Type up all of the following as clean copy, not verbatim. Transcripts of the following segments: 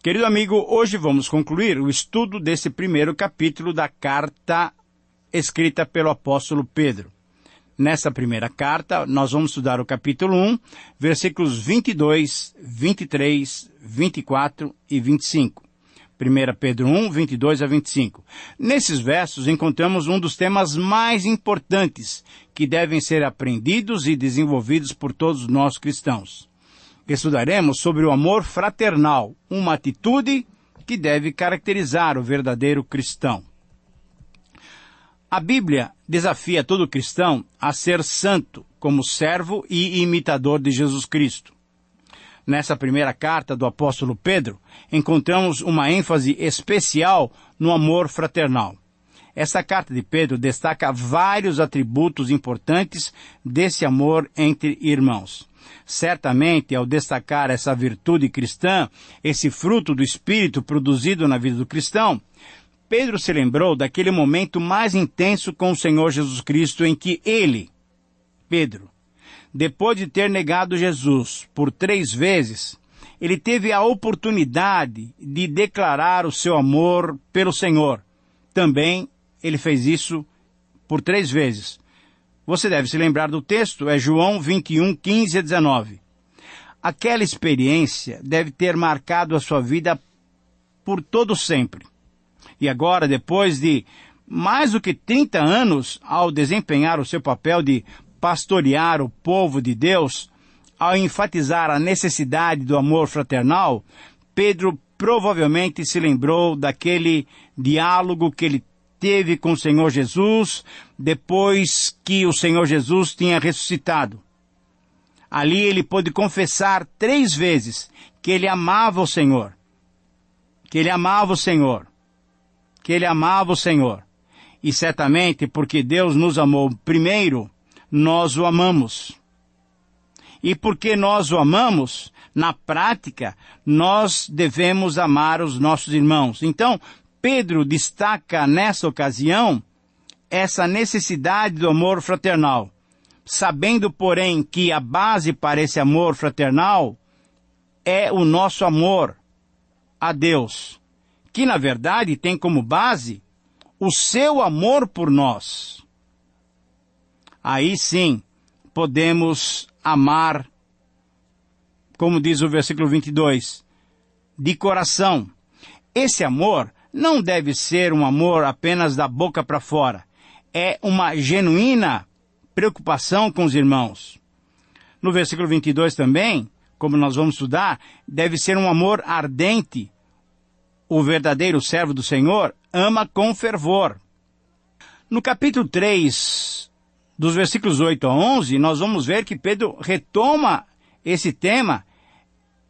Querido amigo, hoje vamos concluir o estudo desse primeiro capítulo da carta escrita pelo apóstolo Pedro. Nessa primeira carta, nós vamos estudar o capítulo 1, versículos 22, 23, 24 e 25. 1 Pedro 1, 22 a 25. Nesses versos encontramos um dos temas mais importantes que devem ser aprendidos e desenvolvidos por todos nós cristãos. Estudaremos sobre o amor fraternal, uma atitude que deve caracterizar o verdadeiro cristão. A Bíblia desafia todo cristão a ser santo, como servo e imitador de Jesus Cristo. Nessa primeira carta do apóstolo Pedro, encontramos uma ênfase especial no amor fraternal. Esta carta de Pedro destaca vários atributos importantes desse amor entre irmãos. Certamente, ao destacar essa virtude cristã, esse fruto do Espírito produzido na vida do cristão, Pedro se lembrou daquele momento mais intenso com o Senhor Jesus Cristo em que ele, Pedro, depois de ter negado Jesus por 3 vezes, ele teve a oportunidade de declarar o seu amor pelo Senhor. Também ele fez isso por 3 vezes. Você deve se lembrar do texto, é João 21, 15 a 19. Aquela experiência deve ter marcado a sua vida por todo sempre. E agora, depois de mais do que 30 anos, ao desempenhar o seu papel de pastorear o povo de Deus, ao enfatizar a necessidade do amor fraternal, Pedro provavelmente se lembrou daquele diálogo que ele teve com o Senhor Jesus, depois que o Senhor Jesus tinha ressuscitado. Ali ele pôde confessar 3 vezes que ele amava o Senhor, que ele amava o Senhor, que ele amava o Senhor. E certamente porque Deus nos amou primeiro, nós o amamos. E porque nós o amamos, na prática, nós devemos amar os nossos irmãos. Então, Pedro destaca nessa ocasião essa necessidade do amor fraternal, sabendo, porém, que a base para esse amor fraternal é o nosso amor a Deus, que na verdade tem como base o seu amor por nós. Aí sim, podemos amar, como diz o versículo 22, de coração. Esse amor não deve ser um amor apenas da boca para fora. É uma genuína preocupação com os irmãos. No versículo 22 também, como nós vamos estudar, deve ser um amor ardente. O verdadeiro servo do Senhor ama com fervor. No capítulo 3, dos versículos 8 a 11, nós vamos ver que Pedro retoma esse tema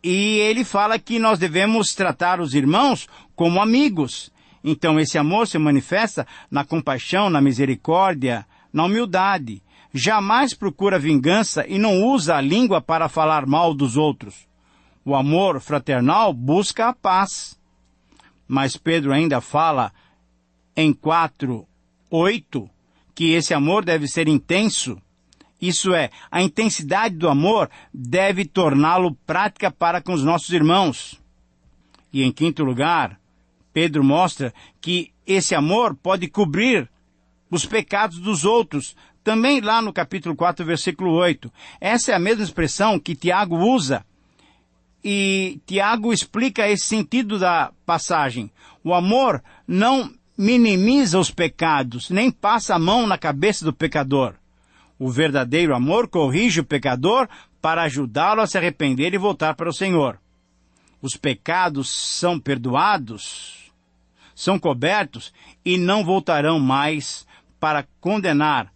e ele fala que nós devemos tratar os irmãos como amigos. Então esse amor se manifesta na compaixão, na misericórdia, na humildade. Jamais procura vingança e não usa a língua para falar mal dos outros. O amor fraternal busca a paz. Mas Pedro ainda fala em 4:8 que esse amor deve ser intenso. Isso é, a intensidade do amor deve torná-lo prática para com os nossos irmãos. E em 5º lugar, Pedro mostra que esse amor pode cobrir os pecados dos outros, também lá no capítulo 4, versículo 8. Essa é a mesma expressão que Tiago usa, e Tiago explica esse sentido da passagem. O amor não minimiza os pecados, nem passa a mão na cabeça do pecador. O verdadeiro amor corrige o pecador para ajudá-lo a se arrepender e voltar para o Senhor. Os pecados são perdoados, são cobertos e não voltarão mais para condenar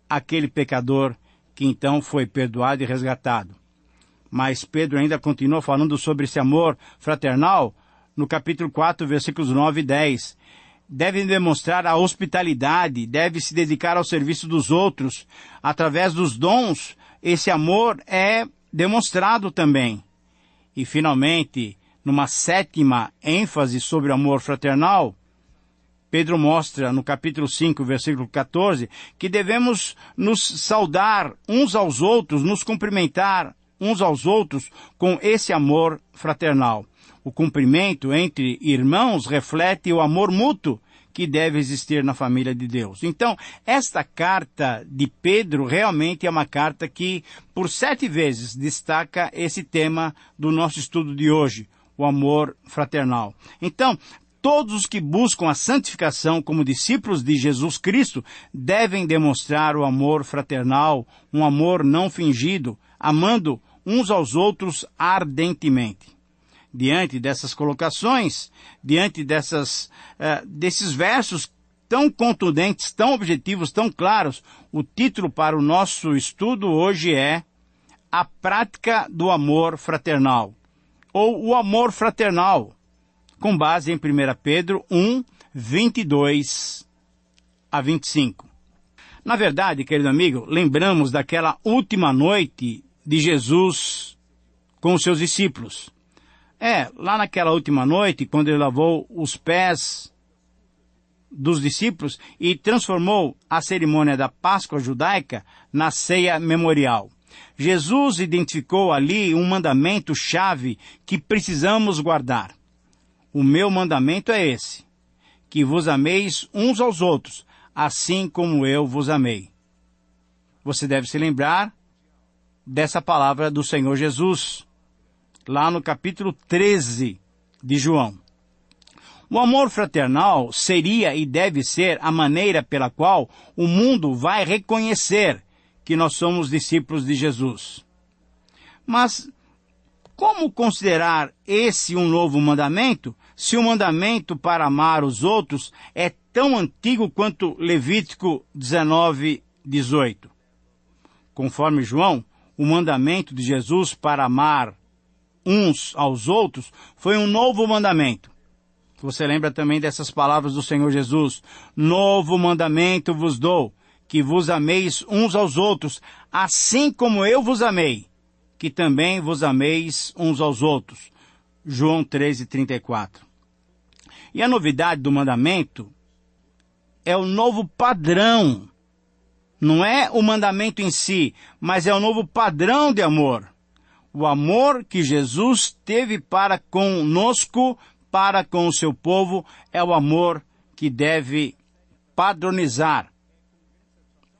aquele pecador que então foi perdoado e resgatado. Mas Pedro ainda continua falando sobre esse amor fraternal no capítulo 4, versículos 9 e 10. Deve demonstrar a hospitalidade, deve se dedicar ao serviço dos outros. Através dos dons, esse amor é demonstrado também. E, finalmente, numa 7ª ênfase sobre o amor fraternal, Pedro mostra no capítulo 5, versículo 14, que devemos nos saudar uns aos outros, nos cumprimentar uns aos outros com esse amor fraternal. O cumprimento entre irmãos reflete o amor mútuo que deve existir na família de Deus. Então, esta carta de Pedro realmente é uma carta que, por 7 vezes, destaca esse tema do nosso estudo de hoje, o amor fraternal. Então, todos os que buscam a santificação como discípulos de Jesus Cristo devem demonstrar o amor fraternal, um amor não fingido, amando uns aos outros ardentemente. Diante dessas colocações, diante desses versos tão contundentes, tão objetivos, tão claros, o título para o nosso estudo hoje é A Prática do Amor Fraternal, ou o Amor Fraternal, com base em 1 Pedro 1, 22 a 25. Na verdade, querido amigo, lembramos daquela última noite de Jesus com os seus discípulos. Lá naquela última noite, quando ele lavou os pés dos discípulos e transformou a cerimônia da Páscoa judaica na ceia memorial. Jesus identificou ali um mandamento-chave que precisamos guardar. O meu mandamento é esse, que vos ameis uns aos outros, assim como eu vos amei. Você deve se lembrar dessa palavra do Senhor Jesus, lá no capítulo 13 de João. O amor fraternal seria e deve ser a maneira pela qual o mundo vai reconhecer que nós somos discípulos de Jesus. Mas como considerar esse um novo mandamento, se o mandamento para amar os outros é tão antigo quanto Levítico 19, 18? Conforme João, o mandamento de Jesus para amar uns aos outros foi um novo mandamento. Você lembra também dessas palavras do Senhor Jesus? Novo mandamento vos dou, que vos ameis uns aos outros, assim como eu vos amei, que também vos ameis uns aos outros. João 13:34. E a novidade do mandamento é o novo padrão. Não é o mandamento em si, mas é o novo padrão de amor. O amor que Jesus teve para conosco, para com o seu povo, é o amor que deve padronizar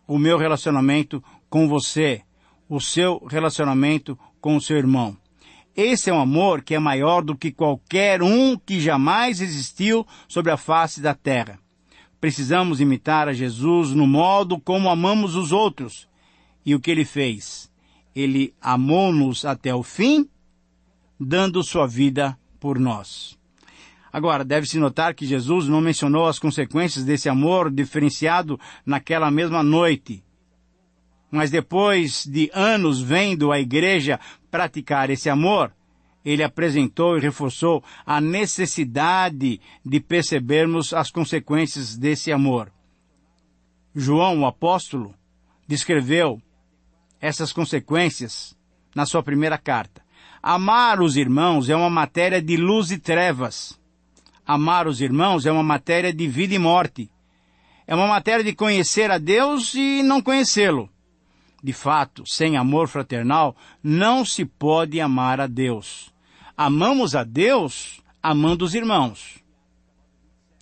o meu relacionamento com você, o seu relacionamento com o seu irmão. Esse é um amor que é maior do que qualquer um que jamais existiu sobre a face da terra. Precisamos imitar a Jesus no modo como amamos os outros. E o que ele fez? Ele amou-nos até o fim, dando sua vida por nós. Agora, deve-se notar que Jesus não mencionou as consequências desse amor diferenciado naquela mesma noite. Mas depois de anos vendo a igreja praticar esse amor, ele apresentou e reforçou a necessidade de percebermos as consequências desse amor. João, o apóstolo, descreveu essas consequências na sua primeira carta. Amar os irmãos é uma matéria de luz e trevas. Amar os irmãos é uma matéria de vida e morte. É uma matéria de conhecer a Deus e não conhecê-lo. De fato, sem amor fraternal, não se pode amar a Deus. Amamos a Deus amando os irmãos.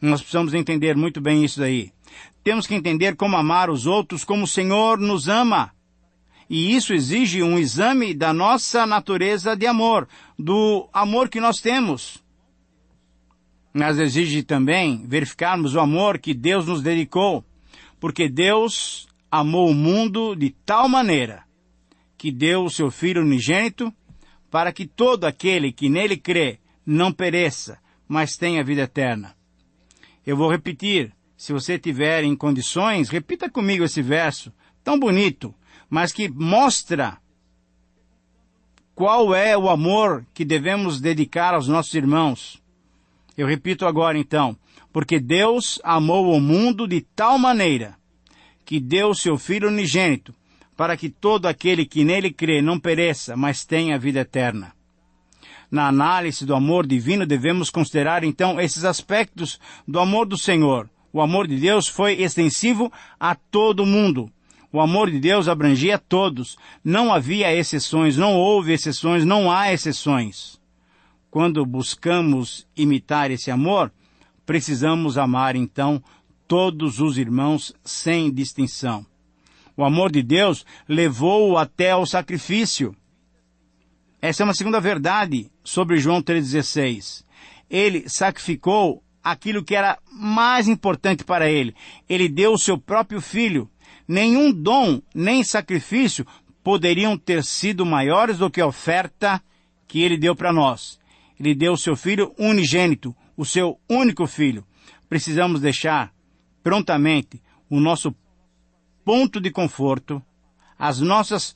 Nós precisamos entender muito bem isso daí. Temos que entender como amar os outros como o Senhor nos ama. E isso exige um exame da nossa natureza de amor, do amor que nós temos. Mas exige também verificarmos o amor que Deus nos dedicou, porque Deus amou o mundo de tal maneira que deu o seu Filho unigênito para que todo aquele que nele crê não pereça, mas tenha vida eterna. Eu vou repetir, se você tiver em condições, repita comigo esse verso tão bonito, mas que mostra qual é o amor que devemos dedicar aos nossos irmãos. Eu repito agora então, porque Deus amou o mundo de tal maneira que deu o seu Filho unigênito, para que todo aquele que nele crê não pereça, mas tenha vida eterna. Na análise do amor divino, devemos considerar então esses aspectos do amor do Senhor. O amor de Deus foi extensivo a todo mundo. O amor de Deus abrangia todos. Não havia exceções, não houve exceções, não há exceções. Quando buscamos imitar esse amor, precisamos amar, então, todos os irmãos sem distinção. O amor de Deus levou-o até ao sacrifício. Essa é uma segunda verdade sobre João 3,16. Ele sacrificou aquilo que era mais importante para ele. Ele deu o seu próprio filho. Nenhum dom, nem sacrifício poderiam ter sido maiores do que a oferta que ele deu para nós. Ele deu o seu filho unigênito, o seu único filho. Precisamos deixar prontamente o nosso ponto de conforto, as nossas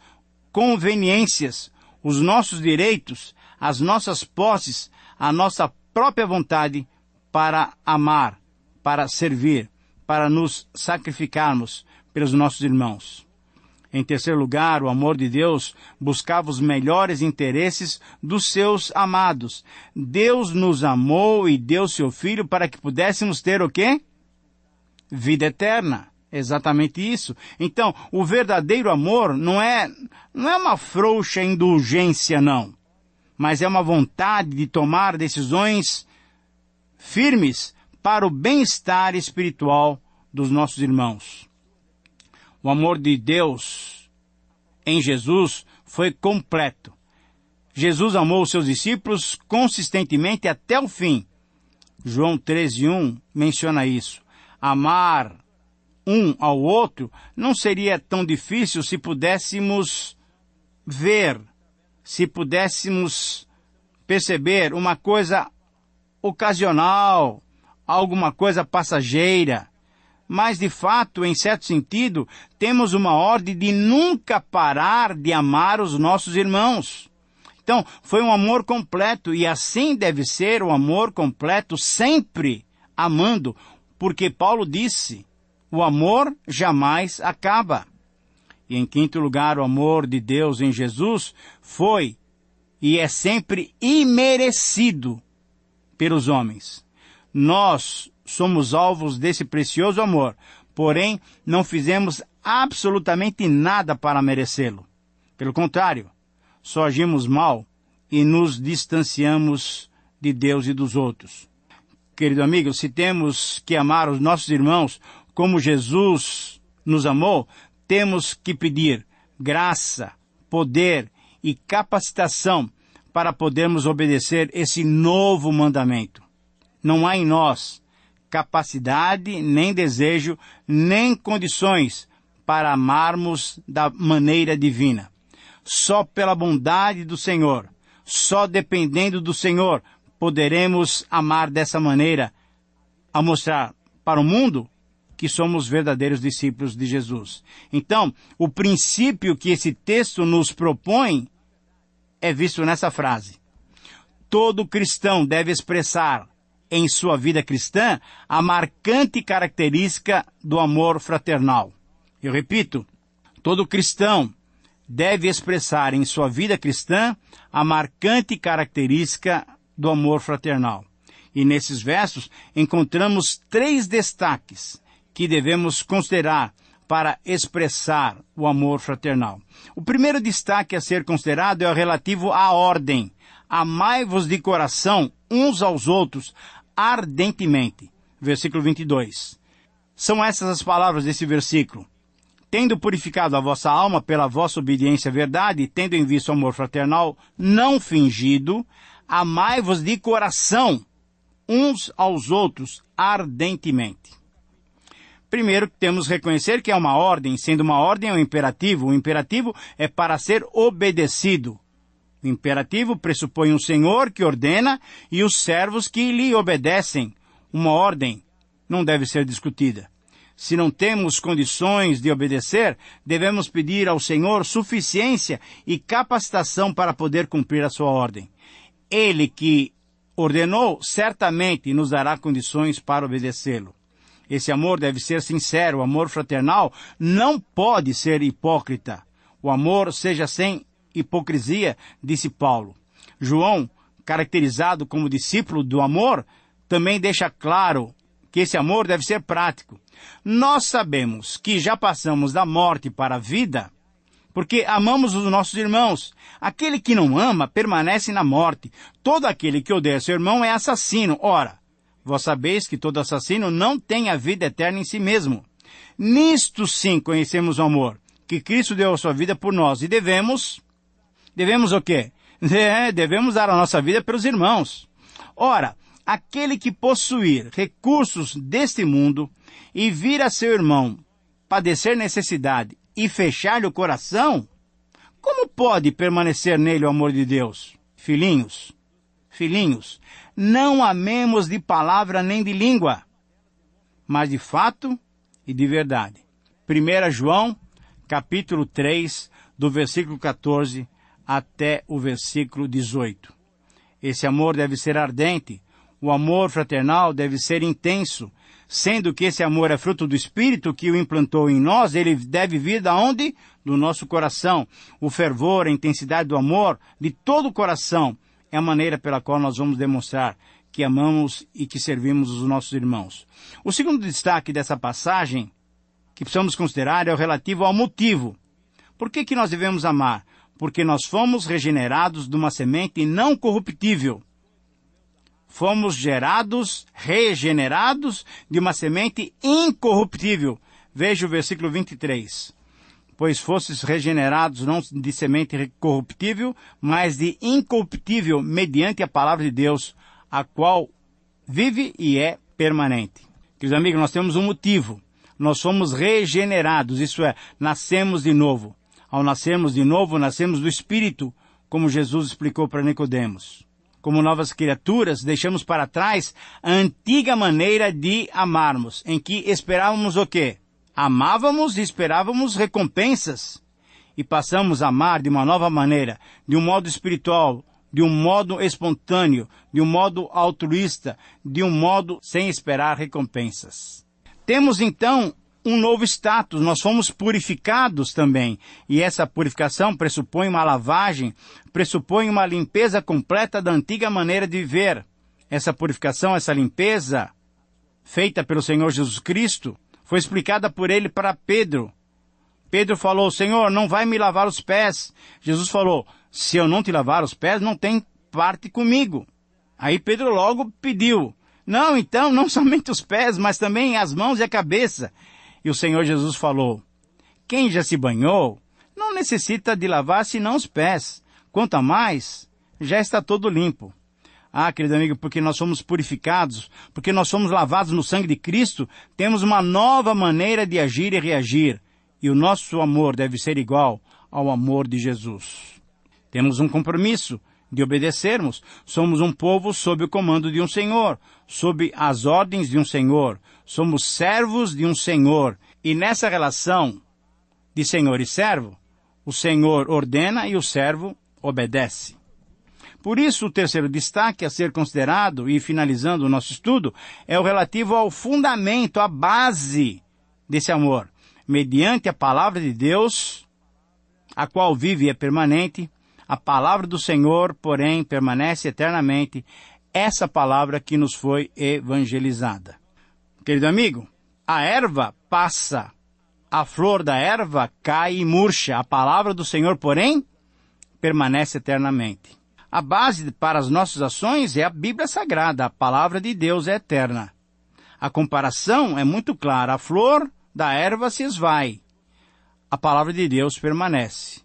conveniências, os nossos direitos, as nossas posses, a nossa própria vontade para amar, para servir, para nos sacrificarmos pelos nossos irmãos. Em terceiro lugar, o amor de Deus buscava os melhores interesses dos seus amados. Deus nos amou e deu seu Filho para que pudéssemos ter o quê? Vida eterna. Exatamente isso. Então, o verdadeiro amor não é uma frouxa indulgência, não. Mas é uma vontade de tomar decisões firmes para o bem-estar espiritual dos nossos irmãos. O amor de Deus em Jesus foi completo. Jesus amou os seus discípulos consistentemente até o fim. João 13:1 menciona isso. Amar um ao outro não seria tão difícil se pudéssemos ver, se pudéssemos perceber uma coisa ocasional, alguma coisa passageira. Mas, de fato, em certo sentido, temos uma ordem de nunca parar de amar os nossos irmãos. Então, foi um amor completo, e assim deve ser o amor completo, sempre amando, porque Paulo disse, o amor jamais acaba. E, em quinto lugar, o amor de Deus em Jesus foi e é sempre imerecido pelos homens. Nós somos alvos desse precioso amor, porém não fizemos absolutamente nada para merecê-lo. Pelo contrário, só agimos mal e nos distanciamos de Deus e dos outros. Querido amigo, se temos que amar os nossos irmãos como Jesus nos amou, temos que pedir graça, poder e capacitação para podermos obedecer esse novo mandamento. Não há em nós capacidade, nem desejo, nem condições para amarmos da maneira divina. Só pela bondade do Senhor, só dependendo do Senhor, poderemos amar dessa maneira, a mostrar para o mundo que somos verdadeiros discípulos de Jesus. Então, o princípio que esse texto nos propõe é visto nessa frase. Todo cristão deve expressar em sua vida cristã a marcante característica do amor fraternal. Eu repito, todo cristão deve expressar em sua vida cristã a marcante característica do amor fraternal. E nesses versos encontramos 3 destaques que devemos considerar para expressar o amor fraternal. O primeiro destaque a ser considerado é o relativo à ordem. Amai-vos de coração uns aos outros ardentemente. Versículo 22. São essas as palavras desse versículo. Tendo purificado a vossa alma pela vossa obediência à verdade, tendo em vista o amor fraternal não fingido, amai-vos de coração uns aos outros ardentemente. Primeiro, temos que reconhecer que é uma ordem, sendo uma ordem é um imperativo. O imperativo é para ser obedecido. O imperativo pressupõe um senhor que ordena e os servos que lhe obedecem. Uma ordem não deve ser discutida. Se não temos condições de obedecer, devemos pedir ao Senhor suficiência e capacitação para poder cumprir a sua ordem. Ele que ordenou certamente nos dará condições para obedecê-lo. Esse amor deve ser sincero, o amor fraternal não pode ser hipócrita. O amor seja sem hipocrisia, disse Paulo. João, caracterizado como discípulo do amor, também deixa claro que esse amor deve ser prático. Nós sabemos que já passamos da morte para a vida, porque amamos os nossos irmãos. Aquele que não ama permanece na morte. Todo aquele que odeia seu irmão é assassino. Ora, vós sabeis que todo assassino não tem a vida eterna em si mesmo. Nisto sim conhecemos o amor, que Cristo deu a sua vida por nós. E devemos o quê? Devemos dar a nossa vida pelos irmãos. Ora, aquele que possuir recursos deste mundo e vir a seu irmão padecer necessidade e fechar-lhe o coração, como pode permanecer nele o amor de Deus? Filhinhos, não amemos de palavra nem de língua, mas de fato e de verdade. 1 João, capítulo 3, do versículo 14 até o versículo 18. Esse amor deve ser ardente, o amor fraternal deve ser intenso, sendo que esse amor é fruto do Espírito que o implantou em nós, ele deve vir da onde? Do nosso coração. O fervor, a intensidade do amor, de todo o coração, é a maneira pela qual nós vamos demonstrar que amamos e que servimos os nossos irmãos. O segundo destaque dessa passagem que precisamos considerar é o relativo ao motivo. Por que nós devemos amar? Porque nós fomos regenerados de uma semente não corruptível. Fomos regenerados de uma semente incorruptível. Veja o versículo 23. Pois fostes regenerados não de semente corruptível, mas de incorruptível, mediante a palavra de Deus, a qual vive e é permanente. Queridos amigos, nós temos um motivo. Nós somos regenerados, isso é, nascemos de novo. Ao nascermos de novo, nascemos do Espírito, como Jesus explicou para Nicodemos. Como novas criaturas, deixamos para trás a antiga maneira de amarmos, em que esperávamos o quê? Amávamos e esperávamos recompensas. E passamos a amar de uma nova maneira, de um modo espiritual, de um modo espontâneo, de um modo altruísta, de um modo sem esperar recompensas. Temos então um novo status, nós fomos purificados também, e essa purificação pressupõe uma lavagem, pressupõe uma limpeza completa da antiga maneira de viver. Essa purificação, essa limpeza, feita pelo Senhor Jesus Cristo, foi explicada por ele para Pedro. Pedro falou, Senhor, não vai me lavar os pés. Jesus falou, se eu não te lavar os pés, não tem parte comigo. Aí Pedro logo pediu, não, então, não somente os pés, mas também as mãos e a cabeça. E o Senhor Jesus falou, quem já se banhou, não necessita de lavar senão os pés. Quanto a mais, já está todo limpo. Ah, querido amigo, porque nós somos purificados, porque nós somos lavados no sangue de Cristo, temos uma nova maneira de agir e reagir. E o nosso amor deve ser igual ao amor de Jesus. Temos um compromisso de obedecermos. Somos um povo sob o comando de um Senhor, sob as ordens de um Senhor. Somos servos de um Senhor. E nessa relação de Senhor e servo, o Senhor ordena e o servo obedece. Por isso, o terceiro destaque a ser considerado, e finalizando o nosso estudo, é o relativo ao fundamento, à base desse amor, mediante a palavra de Deus, a qual vive e é permanente. A palavra do Senhor, porém, permanece eternamente, essa palavra que nos foi evangelizada. Querido amigo, a erva passa, a flor da erva cai e murcha, a palavra do Senhor, porém, permanece eternamente. A base para as nossas ações é a Bíblia Sagrada, a palavra de Deus é eterna. A comparação é muito clara, a flor da erva se esvai, a palavra de Deus permanece.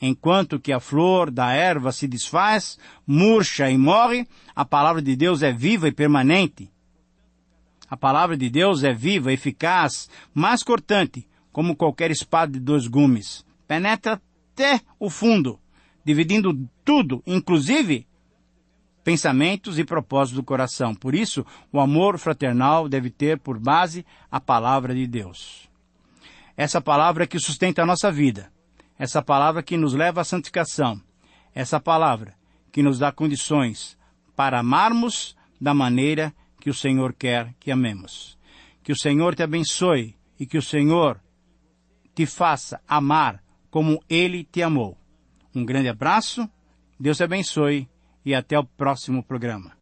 Enquanto que a flor da erva se desfaz, murcha e morre, a palavra de Deus é viva e permanente. A palavra de Deus é viva, eficaz, mais cortante, como qualquer espada de 2 gumes. Penetra até o fundo, dividindo tudo, inclusive pensamentos e propósitos do coração. Por isso, o amor fraternal deve ter por base a palavra de Deus. Essa palavra que sustenta a nossa vida. Essa palavra que nos leva à santificação. Essa palavra que nos dá condições para amarmos da maneira que o Senhor quer que amemos. Que o Senhor te abençoe e que o Senhor te faça amar como Ele te amou. Um grande abraço, Deus te abençoe e até o próximo programa.